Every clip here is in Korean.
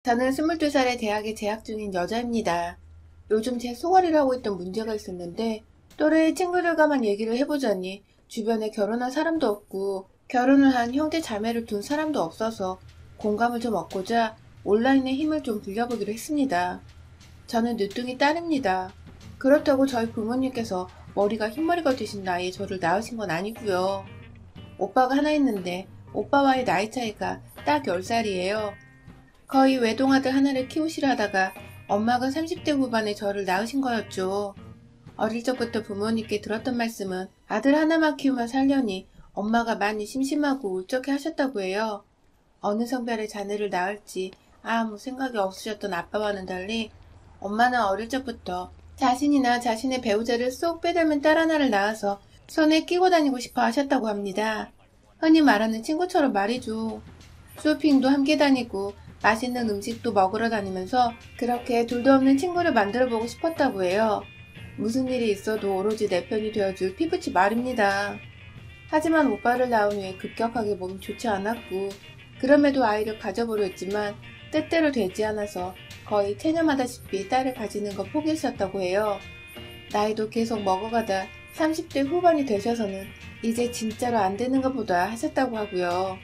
저는 22살에 대학에 재학 중인 여자입니다. 요즘 제 소갈이를 하고 있던 문제가 있었는데 또래 친구들과만 얘기를 해보자니 주변에 결혼한 사람도 없고 결혼을 한 형제 자매를 둔 사람도 없어서 공감을 좀 얻고자 온라인에 힘을 좀 빌려보기로 했습니다. 저는 늦둥이 딸입니다. 그렇다고 저희 부모님께서 머리가 흰머리가 되신 나이에 저를 낳으신 건 아니고요. 오빠가 하나 있는데 오빠와의 나이 차이가 딱 10살이에요. 거의 외동아들 하나를 키우시려 하다가 엄마가 30대 후반에 저를 낳으신 거였죠. 어릴 적부터 부모님께 들었던 말씀은 아들 하나만 키우면 살려니 엄마가 많이 심심하고 울적해 하셨다고 해요. 어느 성별의 자녀를 낳을지 아무 생각이 없으셨던 아빠와는 달리 엄마는 어릴 적부터 자신이나 자신의 배우자를 쏙 빼닮은 딸 하나를 낳아서 손에 끼고 다니고 싶어 하셨다고 합니다. 흔히 말하는 친구처럼 말이죠. 쇼핑도 함께 다니고 맛있는 음식도 먹으러 다니면서 그렇게 둘도 없는 친구를 만들어 보고 싶었다고 해요. 무슨 일이 있어도 오로지 내 편이 되어줄 피부치 말입니다. 하지만 오빠를 낳은 후에 급격하게 몸이 좋지 않았고 그럼에도 아이를 가져보려 했지만 뜻대로 되지 않아서 거의 체념하다시피 딸을 가지는 거 포기하셨다고 해요. 나이도 계속 먹어가다 30대 후반이 되셔서는 이제 진짜로 안 되는 것보다 하셨다고 하고요.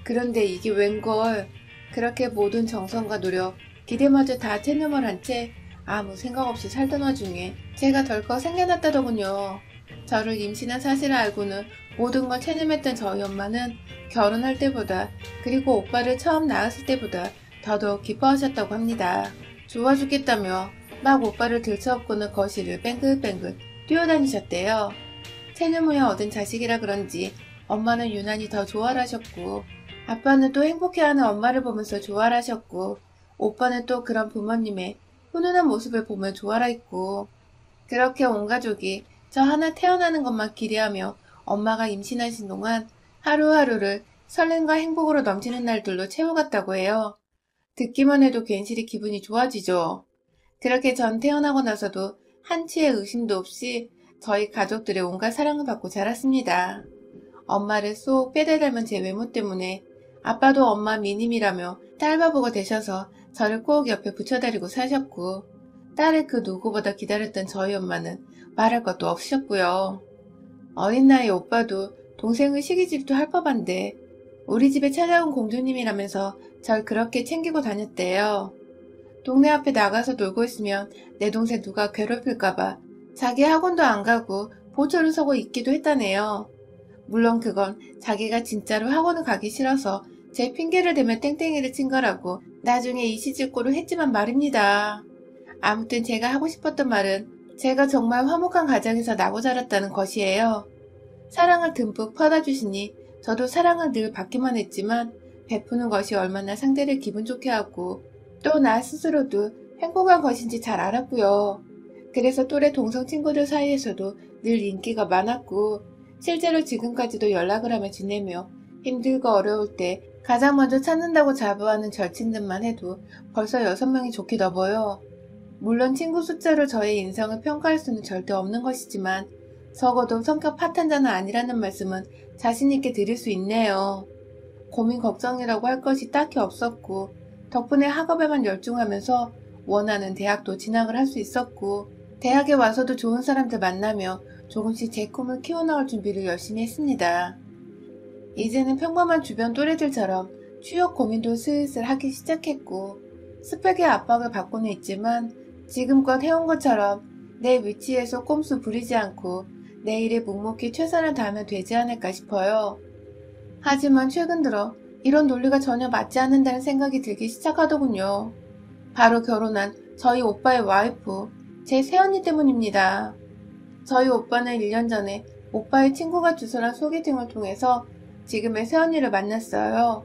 그런데 이게 웬걸 그렇게 모든 정성과 노력, 기대마저 다 체념을 한 채 아무 생각 없이 살던 와중에 제가 덜컥 생겨났다더군요. 저를 임신한 사실을 알고는 모든 걸 체념했던 저희 엄마는 결혼할 때보다 그리고 오빠를 처음 낳았을 때보다 더더욱 기뻐하셨다고 합니다. 좋아 죽겠다며 막 오빠를 들쳐업고는 거실을 뱅글뱅글 뛰어다니셨대요. 체념 후에 얻은 자식이라 그런지 엄마는 유난히 더 좋아를 하셨고 아빠는 또 행복해하는 엄마를 보면서 좋아를 하셨고 오빠는 또 그런 부모님의 훈훈한 모습을 보며 좋아라 했고 그렇게 온 가족이 저 하나 태어나는 것만 기대하며 엄마가 임신하신 동안 하루하루를 설렘과 행복으로 넘치는 날들로 채워갔다고 해요. 듣기만 해도 괜시리 기분이 좋아지죠. 그렇게 전 태어나고 나서도 한치의 의심도 없이 저희 가족들의 온갖 사랑을 받고 자랐습니다. 엄마를 쏙 빼닮은 제 외모 때문에 아빠도 엄마 미님이라며 딸바보가 되셔서 저를 꼭 옆에 붙여다리고 사셨고 딸을 그 누구보다 기다렸던 저희 엄마는 말할 것도 없으셨고요. 어린 나이에 오빠도 동생을 시기질투 할 법한데 우리 집에 찾아온 공주님이라면서 절 그렇게 챙기고 다녔대요. 동네 앞에 나가서 놀고 있으면 내 동생 누가 괴롭힐까봐 자기 학원도 안 가고 보초를 서고 있기도 했다네요. 물론 그건 자기가 진짜로 학원을 가기 싫어서 제 핑계를 대며 땡땡이를 친 거라고 나중에 이시직고를 했지만 말입니다. 아무튼 제가 하고 싶었던 말은 제가 정말 화목한 가정에서 나고 자랐다는 것이에요. 사랑을 듬뿍 퍼다주시니 저도 사랑을 늘 받기만 했지만 베푸는 것이 얼마나 상대를 기분 좋게 하고 또 나 스스로도 행복한 것인지 잘 알았고요. 그래서 또래 동성 친구들 사이에서도 늘 인기가 많았고 실제로 지금까지도 연락을 하며 지내며 힘들고 어려울 때 가장 먼저 찾는다고 자부하는 절친들만 해도 벌써 6명이 좋게 넘어요. 물론 친구 숫자로 저의 인성을 평가할 수는 절대 없는 것이지만 적어도 성격 파탄자는 아니라는 말씀은 자신있게 드릴 수 있네요. 고민 걱정이라고 할 것이 딱히 없었고 덕분에 학업에만 열중하면서 원하는 대학도 진학을 할 수 있었고 대학에 와서도 좋은 사람들 만나며 조금씩 제 꿈을 키워나갈 준비를 열심히 했습니다. 이제는 평범한 주변 또래들처럼 취업 고민도 슬슬 하기 시작했고 스펙의 압박을 받고는 있지만 지금껏 해온 것처럼 내 위치에서 꼼수 부리지 않고 내 일에 묵묵히 최선을 다하면 되지 않을까 싶어요. 하지만 최근 들어 이런 논리가 전혀 맞지 않는다는 생각이 들기 시작하더군요. 바로 결혼한 저희 오빠의 와이프, 제 새언니 때문입니다. 저희 오빠는 1년 전에 오빠의 친구가 주선한 소개팅을 통해서 지금의 새언니를 만났어요.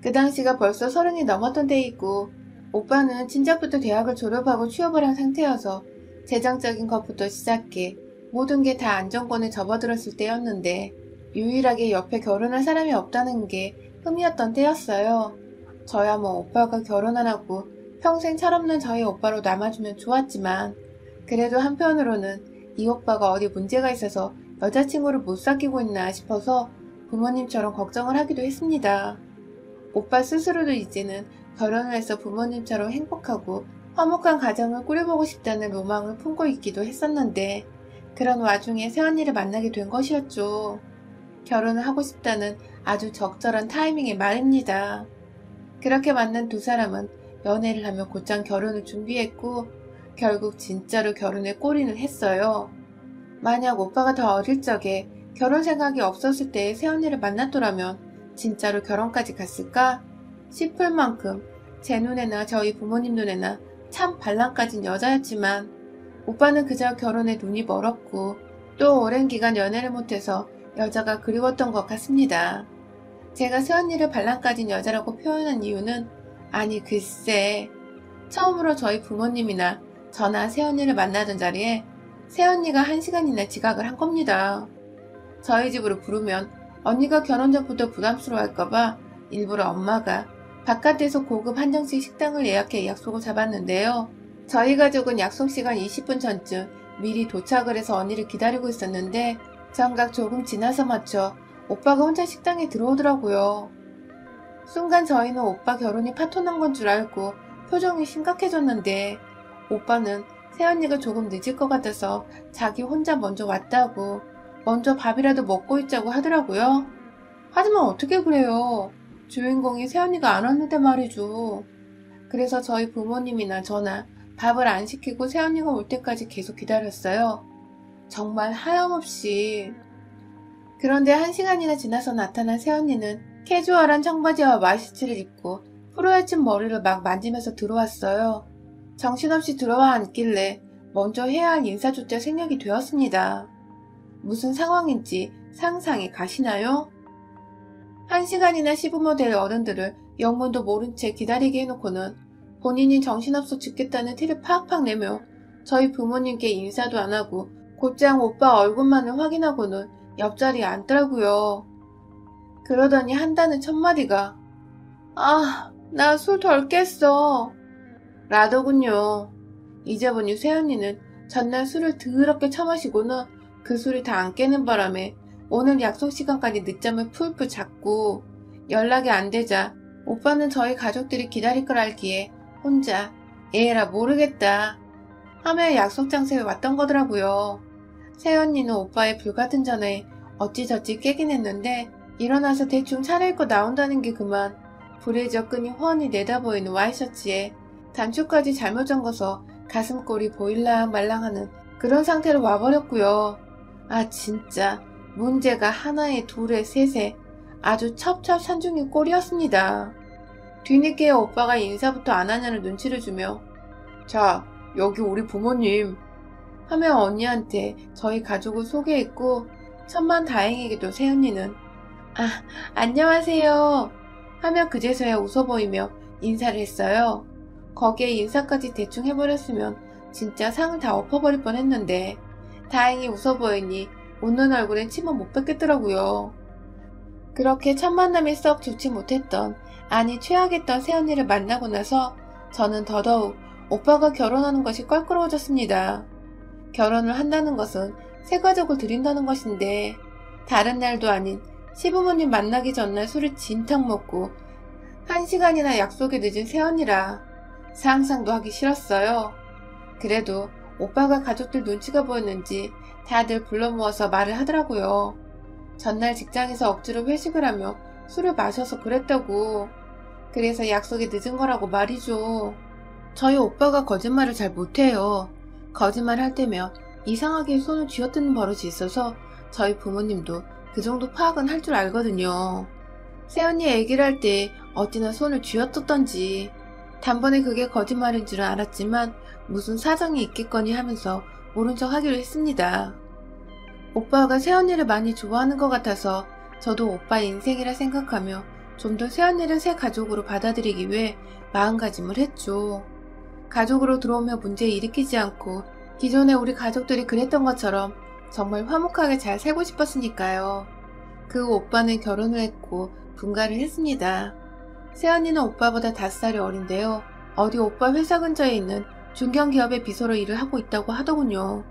그 당시가 벌써 30이 넘었던 때이고 오빠는 진작부터 대학을 졸업하고 취업을 한 상태여서 재정적인 것부터 시작해 모든 게 다 안정권에 접어들었을 때였는데 유일하게 옆에 결혼할 사람이 없다는 게 흠이었던 때였어요. 저야 뭐 오빠가 결혼 안 하고 평생 철없는 저희 오빠로 남아주면 좋았지만 그래도 한편으로는 이 오빠가 어디 문제가 있어서 여자친구를 못 사귀고 있나 싶어서 부모님처럼 걱정을 하기도 했습니다. 오빠 스스로도 이제는 결혼을 해서 부모님처럼 행복하고 화목한 가정을 꾸려보고 싶다는 로망을 품고 있기도 했었는데 그런 와중에 새언니를 만나게 된 것이었죠. 결혼을 하고 싶다는 아주 적절한 타이밍의 말입니다. 그렇게 만난 두 사람은 연애를 하며 곧장 결혼을 준비했고 결국 진짜로 결혼에 골인을 했어요. 만약 오빠가 더 어릴 적에 결혼 생각이 없었을 때의 새언니를 만났더라면 진짜로 결혼까지 갔을까 싶을 만큼 제 눈에나 저희 부모님 눈에나 참 발랑까진 여자였지만 오빠는 그저 결혼에 눈이 멀었고 또 오랜 기간 연애를 못해서 여자가 그리웠던 것 같습니다. 제가 새언니를 발랑까진 여자라고 표현한 이유는 아니 글쎄 처음으로 저희 부모님이나 저나 새언니를 만나던 자리에 새언니가 1시간이나 지각을 한 겁니다. 저희 집으로 부르면 언니가 결혼 전부터 부담스러워할까봐 일부러 엄마가 바깥에서 고급 한정식 식당을 예약해 약속을 잡았는데요. 저희 가족은 약속 시간 20분 전쯤 미리 도착을 해서 언니를 기다리고 있었는데 정각 조금 지나서 맞춰 오빠가 혼자 식당에 들어오더라고요. 순간 저희는 오빠 결혼이 파토난 건 줄 알고 표정이 심각해졌는데 오빠는 새언니가 조금 늦을 것 같아서 자기 혼자 먼저 왔다고 먼저 밥이라도 먹고 있자고 하더라고요. 하지만 어떻게 그래요? 주인공이 새언니가 안 왔는데 말이죠. 그래서 저희 부모님이나 저나 밥을 안 시키고 새언니가 올 때까지 계속 기다렸어요. 정말 하염없이. 그런데 1시간이나 지나서 나타난 새언니는 캐주얼한 청바지와 와이셔츠를 입고 푸르헤친 머리를 막 만지면서 들어왔어요. 정신없이 들어와 앉길래 먼저 해야 할 인사조차 생략이 되었습니다. 무슨 상황인지 상상이 가시나요? 1시간이나 시부모 될 어른들을 영문도 모른 채 기다리게 해놓고는 본인이 정신없어 죽겠다는 티를 팍팍 내며 저희 부모님께 인사도 안 하고 곧장 오빠 얼굴만을 확인하고는 옆자리에 앉더라고요. 그러더니 한다는 첫마디가 아, 나 술 덜 깼어. 라더군요. 이제 보니 새언니는 전날 술을 더럽게 처마시고는 그 술이 다 안 깨는 바람에 오늘 약속 시간까지 늦잠을 풀풀 잤고 연락이 안 되자 오빠는 저희 가족들이 기다릴 걸 알기에 혼자 에라 모르겠다 하며 약속 장소에 왔던 거더라고요. 새언니는 오빠의 불같은 전화에 어찌저찌 깨긴 했는데 일어나서 대충 차려입고 나온다는 게 그만 불에 젖끈이 훤히 내다보이는 와이셔츠에 단추까지 잘못 잠궈서 가슴골이 보일랑 말랑하는 그런 상태로 와버렸고요. 아 진짜 문제가 하나에 둘에 셋에 아주 첩첩산중의 꼴이었습니다. 뒤늦게 오빠가 인사부터 안 하냐는 눈치를 주며 자 여기 우리 부모님 하며 언니한테 저희 가족을 소개했고 천만다행히게도 새언니는 아 안녕하세요 하며 그제서야 웃어 보이며 인사를 했어요. 거기에 인사까지 대충 해버렸으면 진짜 상을 다 엎어버릴 뻔했는데 다행히 웃어 보이니 웃는 얼굴엔 침은 못 뱉겠더라고요. 그렇게 첫 만남이 썩 좋지 못했던 아니 최악했던 새언니를 만나고 나서 저는 더더욱 오빠가 결혼하는 것이 껄끄러워졌습니다. 결혼을 한다는 것은 새 가족을 들인다는 것인데 다른 날도 아닌 시부모님 만나기 전날 술을 진탕 먹고 1시간이나 약속에 늦은 새언니라 상상도 하기 싫었어요. 그래도 오빠가 가족들 눈치가 보였는지 다들 불러 모아서 말을 하더라고요. 전날 직장에서 억지로 회식을 하며 술을 마셔서 그랬다고. 그래서 약속이 늦은 거라고 말이죠. 저희 오빠가 거짓말을 잘 못해요. 거짓말 할 때면 이상하게 손을 쥐어뜯는 버릇이 있어서 저희 부모님도 그 정도 파악은 할 줄 알거든요. 새언니 얘기를 할 때 어찌나 손을 쥐어뜯던지 단번에 그게 거짓말인 줄은 알았지만 무슨 사정이 있겠거니 하면서 모른 척 하기로 했습니다. 오빠가 새언니를 많이 좋아하는 것 같아서 저도 오빠 인생이라 생각하며 좀 더 새언니를 새 가족으로 받아들이기 위해 마음가짐을 했죠. 가족으로 들어오며 문제 일으키지 않고 기존에 우리 가족들이 그랬던 것처럼 정말 화목하게 잘 살고 싶었으니까요. 그 오빠는 결혼을 했고 분가를 했습니다. 새언니는 오빠보다 5살이 어린데요. 어디 오빠 회사 근처에 있는 중견기업의 비서로 일을 하고 있다고 하더군요.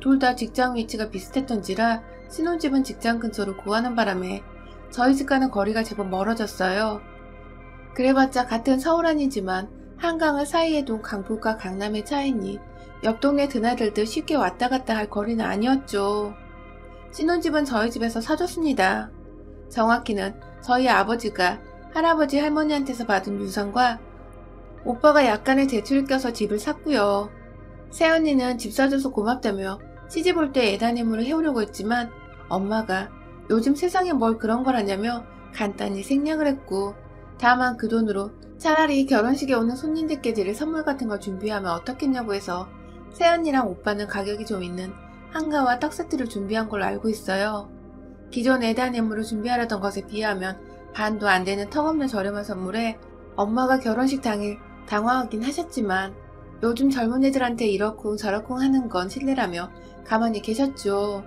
둘 다 직장 위치가 비슷했던지라 신혼집은 직장 근처로 구하는 바람에 저희 집과는 거리가 제법 멀어졌어요. 그래봤자 같은 서울 아니지만 한강을 사이에 둔 강북과 강남의 차이니 옆 동네 드나들듯 쉽게 왔다 갔다 할 거리는 아니었죠. 신혼집은 저희 집에서 사줬습니다. 정확히는 저희 아버지가 할아버지 할머니한테서 받은 유산과 오빠가 약간의 대출을 껴서 집을 샀고요. 새언니는 집 사줘서 고맙다며 시집 올 때 애다님으로 해오려고 했지만 엄마가 요즘 세상에 뭘 그런 걸 하냐며 간단히 생략을 했고, 다만 그 돈으로 차라리 결혼식에 오는 손님들께 드릴 선물 같은 걸 준비하면 어떻겠냐고 해서 새언니랑 오빠는 가격이 좀 있는 한가와 떡 세트를 준비한 걸로 알고 있어요. 기존 애다님으로 준비하려던 것에 비하면 반도 안 되는 턱없는 저렴한 선물에 엄마가 결혼식 당일 당황하긴 하셨지만 요즘 젊은 애들한테 이러쿵 저러쿵 하는 건 실례라며 가만히 계셨죠.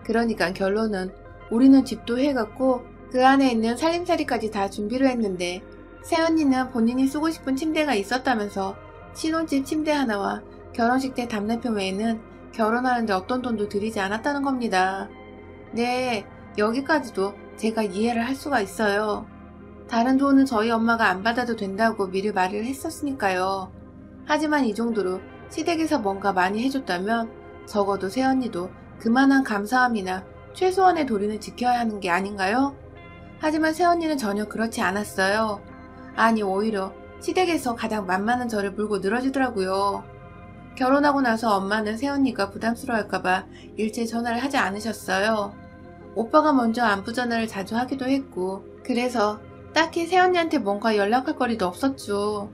그러니까 결론은 우리는 집도 해갖고 그 안에 있는 살림살이까지 다 준비를 했는데 새언니는 본인이 쓰고 싶은 침대가 있었다면서 신혼집 침대 하나와 결혼식 때 답례표 외에는 결혼하는데 어떤 돈도 들이지 않았다는 겁니다. 네, 여기까지도 제가 이해를 할 수가 있어요. 다른 돈은 저희 엄마가 안 받아도 된다고 미리 말을 했었으니까요. 하지만 이 정도로 시댁에서 뭔가 많이 해줬다면 적어도 새언니도 그만한 감사함이나 최소한의 도리는 지켜야 하는 게 아닌가요? 하지만 새언니는 전혀 그렇지 않았어요. 아니, 오히려 시댁에서 가장 만만한 저를 물고 늘어지더라고요. 결혼하고 나서 엄마는 새언니가 부담스러워할까봐 일체 전화를 하지 않으셨어요. 오빠가 먼저 안부 전화를 자주 하기도 했고, 그래서 딱히 새언니한테 뭔가 연락할 거리도 없었죠.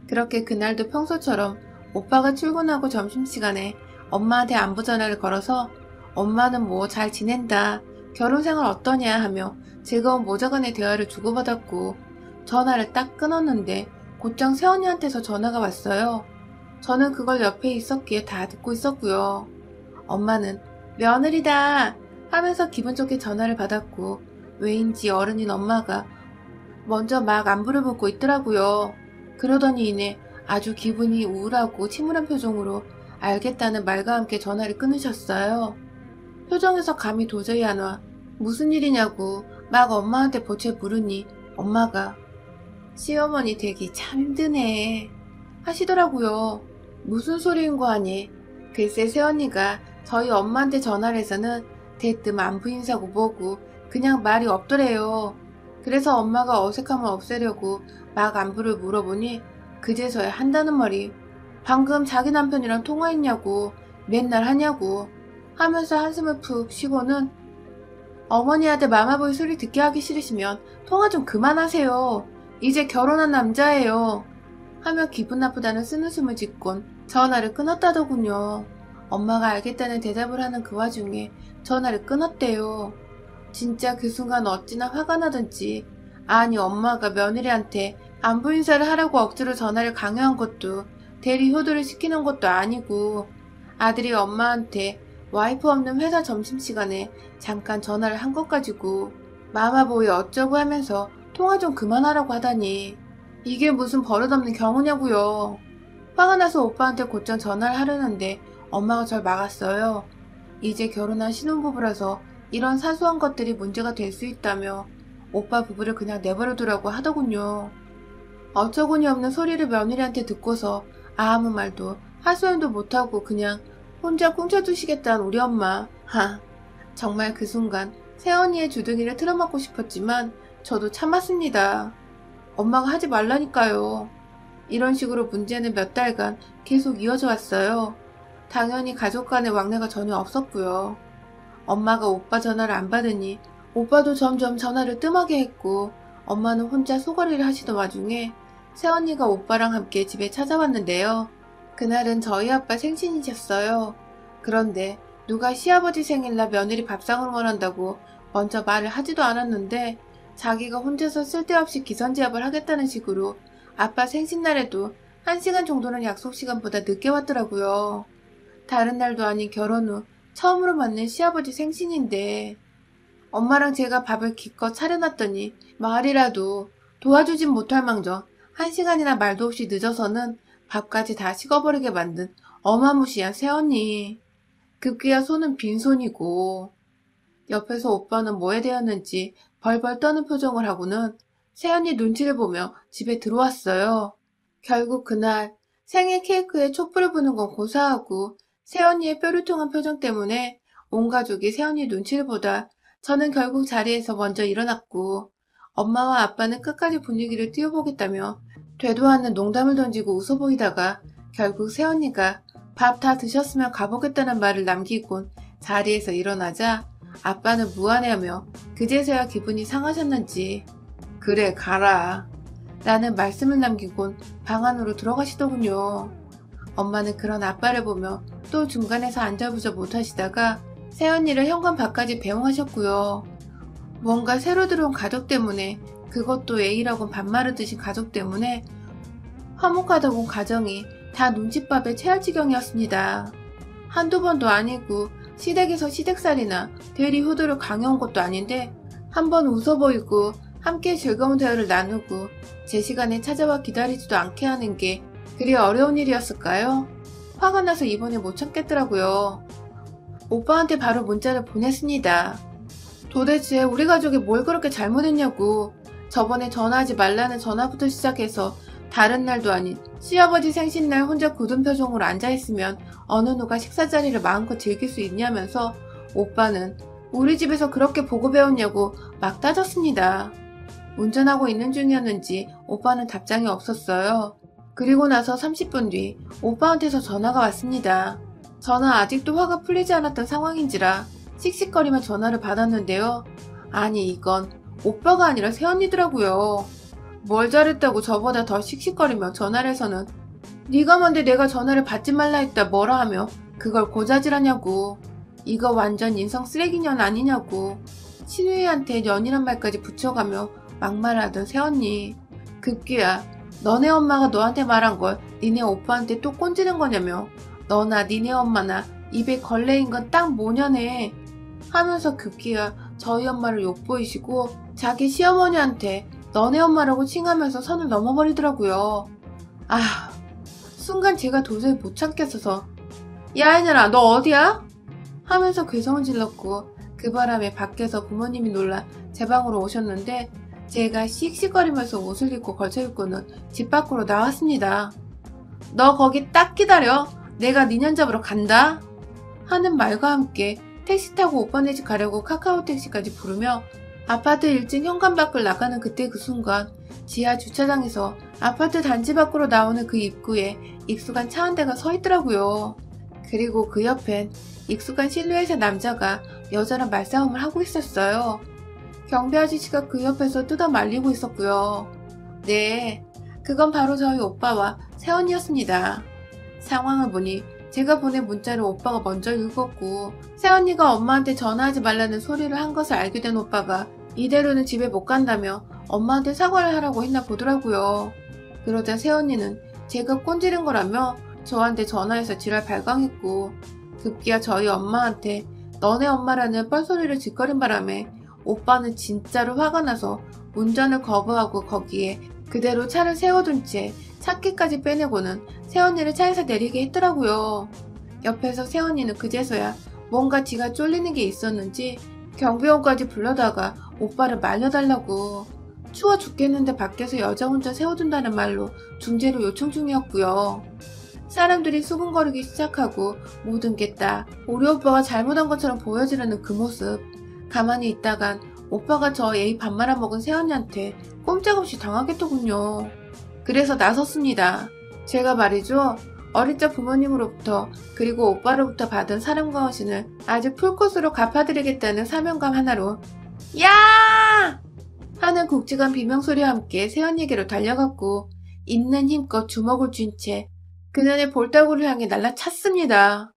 그렇게 그날도 평소처럼 오빠가 출근하고 점심시간에 엄마한테 안부 전화를 걸어서 엄마는 뭐 잘 지낸다, 결혼생활 어떠냐 하며 즐거운 모자간의 대화를 주고받았고, 전화를 딱 끊었는데 곧장 새언니한테서 전화가 왔어요. 저는 그걸 옆에 있었기에 다 듣고 있었고요. 엄마는 며느리다 하면서 기분 좋게 전화를 받았고, 왜인지 어른인 엄마가 먼저 막 안부를 묻고 있더라고요. 그러더니 이내 아주 기분이 우울하고 침울한 표정으로 알겠다는 말과 함께 전화를 끊으셨어요. 표정에서 감이 도저히 안 와. 무슨 일이냐고 막 엄마한테 보채 물으니 엄마가 시어머니 되기 참 힘드네 하시더라고요. 무슨 소리인 거 아니? 글쎄 새언니가 저희 엄마한테 전화를 해서는 대뜸 안부 인사고 뭐고 그냥 말이 없더래요. 그래서 엄마가 어색함을 없애려고 막 안부를 물어보니 그제서야 한다는 말이 방금 자기 남편이랑 통화했냐고, 맨날 하냐고 하면서 한숨을 푹 쉬고는 어머니한테 마마보이 소리 듣게 하기 싫으시면 통화 좀 그만하세요. 이제 결혼한 남자예요. 하며 기분 나쁘다는 쓴웃음을 짓곤 전화를 끊었다더군요. 엄마가 알겠다는 대답을 하는 그 와중에 전화를 끊었대요. 진짜 그 순간 어찌나 화가 나던지, 아니 엄마가 며느리한테 안부 인사를 하라고 억지로 전화를 강요한 것도 대리 효도를 시키는 것도 아니고 아들이 엄마한테 와이프 없는 회사 점심시간에 잠깐 전화를 한 것 가지고 마마보이 어쩌고 하면서 통화 좀 그만하라고 하다니 이게 무슨 버릇없는 경우냐고요. 화가 나서 오빠한테 곧장 전화를 하려는데 엄마가 절 막았어요. 이제 결혼한 신혼부부라서 이런 사소한 것들이 문제가 될 수 있다며 오빠 부부를 그냥 내버려두라고 하더군요. 어처구니 없는 소리를 며느리한테 듣고서 아무 말도 하소연도 못하고 그냥 혼자 꿍쳐두시겠다는 우리 엄마. 정말 그 순간 새언니의 주둥이를 틀어막고 싶었지만 저도 참았습니다. 엄마가 하지 말라니까요. 이런 식으로 문제는 몇 달간 계속 이어져 왔어요. 당연히 가족 간의 왕래가 전혀 없었고요. 엄마가 오빠 전화를 안 받으니 오빠도 점점 전화를 뜸하게 했고 엄마는 혼자 소거리를 하시던 와중에 새언니가 오빠랑 함께 집에 찾아왔는데요. 그날은 저희 아빠 생신이셨어요. 그런데 누가 시아버지 생일날 며느리 밥상을 원한다고 먼저 말을 하지도 않았는데 자기가 혼자서 쓸데없이 기선제압을 하겠다는 식으로 아빠 생신날에도 1시간 정도는 약속 시간보다 늦게 왔더라고요. 다른 날도 아닌 결혼 후 처음으로 맞는 시아버지 생신인데 엄마랑 제가 밥을 기껏 차려놨더니 말이라도 도와주진 못할 망정 1시간이나 말도 없이 늦어서는 밥까지 다 식어버리게 만든 어마무시한 새언니. 급기야 손은 빈손이고 옆에서 오빠는 뭐에 대었는지 벌벌 떠는 표정을 하고는 새언니 눈치를 보며 집에 들어왔어요. 결국 그날 생일 케이크에 촛불을 부는 건 고사하고 새언니의 뾰루통한 표정 때문에 온 가족이 새언니 눈치를 보다 저는 결국 자리에서 먼저 일어났고 엄마와 아빠는 끝까지 분위기를 띄워보겠다며 되도 않는 농담을 던지고 웃어 보이다가 결국 새언니가 밥 다 드셨으면 가보겠다는 말을 남기곤 자리에서 일어나자 아빠는 무안해하며 그제서야 기분이 상하셨는지 그래 가라 라는 말씀을 남기곤 방 안으로 들어가시더군요. 엄마는 그런 아빠를 보며 또 중간에서 안절부절 못하시다가 새언니를 현관 밖까지 배웅하셨고요. 뭔가 새로 들어온 가족 때문에 그것도 A라곤 반말을 드신 가족 때문에 화목하다 본 가정이 다 눈칫밥에 체할 지경이었습니다. 한두 번도 아니고 시댁에서 시댁살이나 대리 효도를 강요한 것도 아닌데 한번 웃어 보이고 함께 즐거운 대화를 나누고 제 시간에 찾아와 기다리지도 않게 하는 게 그리 어려운 일이었을까요? 화가 나서 이번에 못 참겠더라고요. 오빠한테 바로 문자를 보냈습니다. 도대체 우리 가족이 뭘 그렇게 잘못했냐고. 저번에 전화하지 말라는 전화부터 시작해서 다른 날도 아닌 시아버지 생신날 혼자 굳은 표정으로 앉아있으면 어느 누가 식사 자리를 마음껏 즐길 수 있냐면서 오빠는 우리 집에서 그렇게 보고 배웠냐고 막 따졌습니다. 운전하고 있는 중이었는지 오빠는 답장이 없었어요. 그리고 나서 30분 뒤 오빠한테서 전화가 왔습니다. 저는 아직도 화가 풀리지 않았던 상황인지라 씩씩거리며 전화를 받았는데요. 아니 이건 오빠가 아니라 새언니더라고요. 뭘 잘했다고 저보다 더 씩씩거리며 전화를 해서는 네가 뭔데 내가 전화를 받지 말라 했다 뭐라 하며 그걸 고자질하냐고. 이거 완전 인성 쓰레기년 아니냐고. 신우이한테 년이란 말까지 붙여가며 막말하던 새언니. 급기야 너네 엄마가 너한테 말한 걸 니네 오빠한테 또 꼰지는 거냐며. 너나 니네 엄마나 입에 걸레인 건 딱 모녀네 하면서 급기야 저희 엄마를 욕보이시고 자기 시어머니한테 너네 엄마라고 칭하면서 선을 넘어버리더라고요. 아, 순간 제가 도저히 못 참겠어서 야 이년아 너 어디야? 하면서 괴성을 질렀고 그 바람에 밖에서 부모님이 놀라 제 방으로 오셨는데 제가 씩씩거리면서 옷을 입고 걸쳐입고는 집 밖으로 나왔습니다. 너 거기 딱 기다려. 내가 니년 잡으러 간다. 하는 말과 함께 택시 타고 오빠네 집 가려고 카카오 택시까지 부르며 아파트 1층 현관 밖을 나가는 그때 그 순간 지하 주차장에서 아파트 단지 밖으로 나오는 그 입구에 익숙한 차 한 대가 서 있더라고요. 그리고 그 옆엔 익숙한 실루엣의 남자가 여자랑 말싸움을 하고 있었어요. 경비 아저씨가 그 옆에서 뜯어 말리고 있었고요. 네, 그건 바로 저희 오빠와 새언니였습니다. 상황을 보니 제가 보낸 문자를 오빠가 먼저 읽었고 새언니가 엄마한테 전화하지 말라는 소리를 한 것을 알게 된 오빠가 이대로는 집에 못 간다며 엄마한테 사과를 하라고 했나 보더라고요. 그러자 새언니는 제가 꼰지른 거라며 저한테 전화해서 지랄 발광했고 급기야 저희 엄마한테 너네 엄마라는 뻘소리를 짓거린 바람에 오빠는 진짜로 화가 나서 운전을 거부하고 거기에 그대로 차를 세워둔 채 차키까지 빼내고는 새언니를 차에서 내리게 했더라고요. 옆에서 새언니는 그제서야 뭔가 지가 쫄리는 게 있었는지 경비원까지 불러다가 오빠를 말려달라고. 추워 죽겠는데 밖에서 여자 혼자 세워둔다는 말로 중재를 요청 중이었고요. 사람들이 수군거리기 시작하고 모든 게 다 우리 오빠가 잘못한 것처럼 보여지려는 그 모습. 가만히 있다간 오빠가 저 예의 밥 말아먹은 새언니한테 꼼짝없이 당하겠더군요. 그래서 나섰습니다. 제가 말이죠. 어릴 적 부모님으로부터 그리고 오빠로부터 받은 사랑과 헌신을 아주 풀코스로 갚아드리겠다는 사명감 하나로 야! 하는 굵직한 비명소리와 함께 새언니에게로 달려갔고 있는 힘껏 주먹을 쥔 채 그년의 볼따구를 향해 날라찼습니다.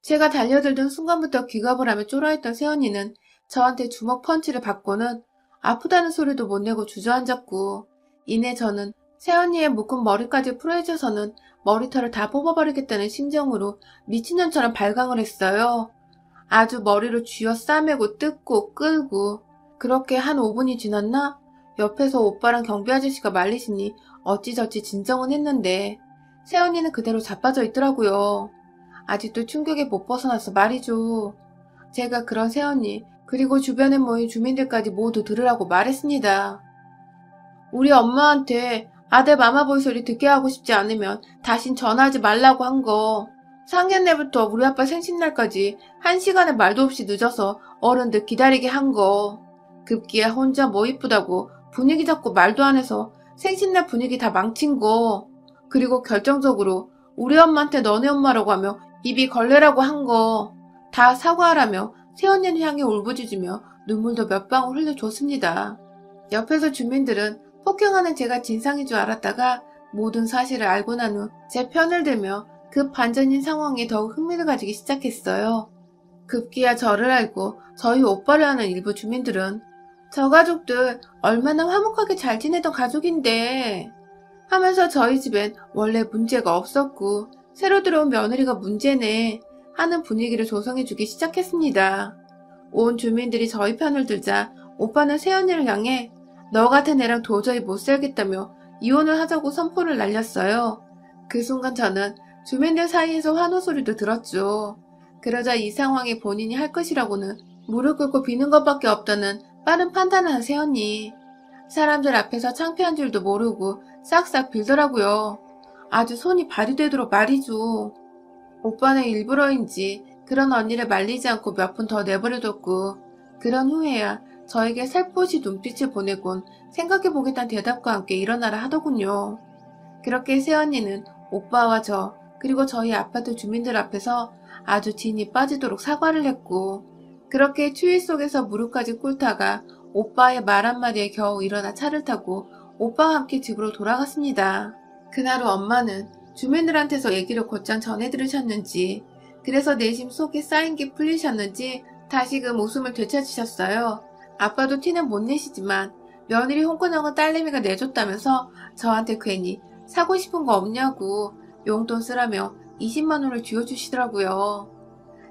제가 달려들던 순간부터 기겁을 하며 쫄아있던 새언니는 저한테 주먹 펀치를 받고는 아프다는 소리도 못 내고 주저앉았고 이내 저는 새언니의 묶은 머리까지 풀어헤쳐서는 머리털을 다 뽑아버리겠다는 심정으로 미친년처럼 발광을 했어요. 아주 머리를 쥐어 싸매고 뜯고 끌고. 그렇게 한 5분이 지났나? 옆에서 오빠랑 경비 아저씨가 말리시니 어찌저찌 진정은 했는데 새언니는 그대로 자빠져 있더라고요. 아직도 충격에 못 벗어나서 말이죠. 제가 그런 새언니 그리고 주변에 모인 주민들까지 모두 들으라고 말했습니다. 우리 엄마한테 아들 마마보이 소리 듣게 하고 싶지 않으면 다신 전화하지 말라고 한 거. 상견례부터 우리 아빠 생신날까지 1시간의 말도 없이 늦어서 어른들 기다리게 한 거. 급기야 혼자 뭐 이쁘다고 분위기 잡고 말도 안 해서 생신날 분위기 다 망친 거. 그리고 결정적으로 우리 엄마한테 너네 엄마라고 하며 입이 걸레라고 한 거. 다 사과하라며 새언니를 향해 울부짖으며 눈물도 몇 방울 흘려줬습니다. 옆에서 주민들은 폭행하는 제가 진상인 줄 알았다가 모든 사실을 알고 난 후 제 편을 들며 급 반전인 상황에 더욱 흥미를 가지기 시작했어요. 급기야 저를 알고 저희 오빠를 아는 일부 주민들은 저 가족들 얼마나 화목하게 잘 지내던 가족인데 하면서 저희 집엔 원래 문제가 없었고 새로 들어온 며느리가 문제네 하는 분위기를 조성해주기 시작했습니다. 온 주민들이 저희 편을 들자 오빠는 새언니를 향해 너 같은 애랑 도저히 못 살겠다며 이혼을 하자고 선포를 날렸어요. 그 순간 저는 주민들 사이에서 환호 소리도 들었죠. 그러자 이 상황에 본인이 할 것이라고는 무릎 꿇고 비는 것밖에 없다는 빠른 판단을 한 새언니. 사람들 앞에서 창피한 줄도 모르고 싹싹 빌더라고요. 아주 손이 발이 되도록 말이죠. 오빠는 일부러인지 그런 언니를 말리지 않고 몇 분 더 내버려뒀고 그런 후에야 저에게 살포시 눈빛을 보내곤 생각해보겠다는 대답과 함께 일어나라 하더군요. 그렇게 새언니는 오빠와 저 그리고 저희 아파트 주민들 앞에서 아주 진이 빠지도록 사과를 했고 그렇게 추위 속에서 무릎까지 꿇다가 오빠의 말 한마디에 겨우 일어나 차를 타고 오빠와 함께 집으로 돌아갔습니다. 그날 후 엄마는 주민들한테서 얘기를 곧장 전해 들으셨는지 그래서 내심 속에 쌓인 게 풀리셨는지 다시금 웃음을 되찾으셨어요. 아빠도 티는 못 내시지만 며느리 홍군형은 딸내미가 내줬다면서 저한테 괜히 사고 싶은 거 없냐고 용돈 쓰라며 20만 원을 쥐어주시더라고요.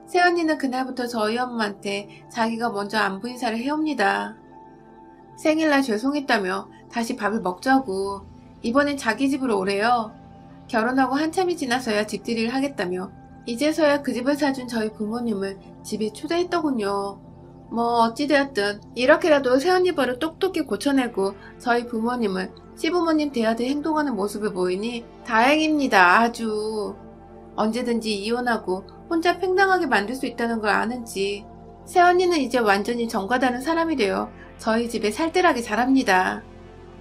새언니는 그날부터 저희 엄마한테 자기가 먼저 안부 인사를 해옵니다. 생일날 죄송했다며 다시 밥을 먹자고 이번엔 자기 집으로 오래요. 결혼하고 한참이 지나서야 집들이를 하겠다며 이제서야 그 집을 사준 저희 부모님을 집에 초대했더군요. 뭐 어찌되었든 이렇게라도 새언니 버를 똑똑히 고쳐내고 저희 부모님을 시부모님 대하듯 행동하는 모습을 보이니 다행입니다. 아주. 언제든지 이혼하고 혼자 팽당하게 만들 수 있다는 걸 아는지 새언니는 이제 완전히 전과 다른 사람이 되어 저희 집에 살뜰하게 자랍니다.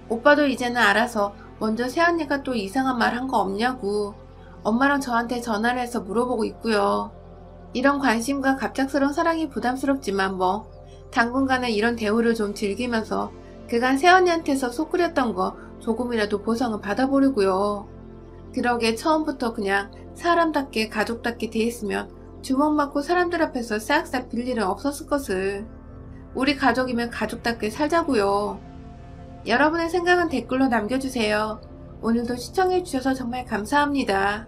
오빠도 이제는 알아서 먼저 새언니가 또 이상한 말 한 거 없냐고 엄마랑 저한테 전화를 해서 물어보고 있고요. 이런 관심과 갑작스러운 사랑이 부담스럽지만 뭐 당분간은 이런 대우를 좀 즐기면서 그간 새언니한테서 속 끓였던 거 조금이라도 보상을 받아보려고요. 그러게 처음부터 그냥 사람답게 가족답게 대했으면 주먹 맞고 사람들 앞에서 싹싹 빌 일은 없었을 것을. 우리 가족이면 가족답게 살자고요. 여러분의 생각은 댓글로 남겨주세요. 오늘도 시청해주셔서 정말 감사합니다.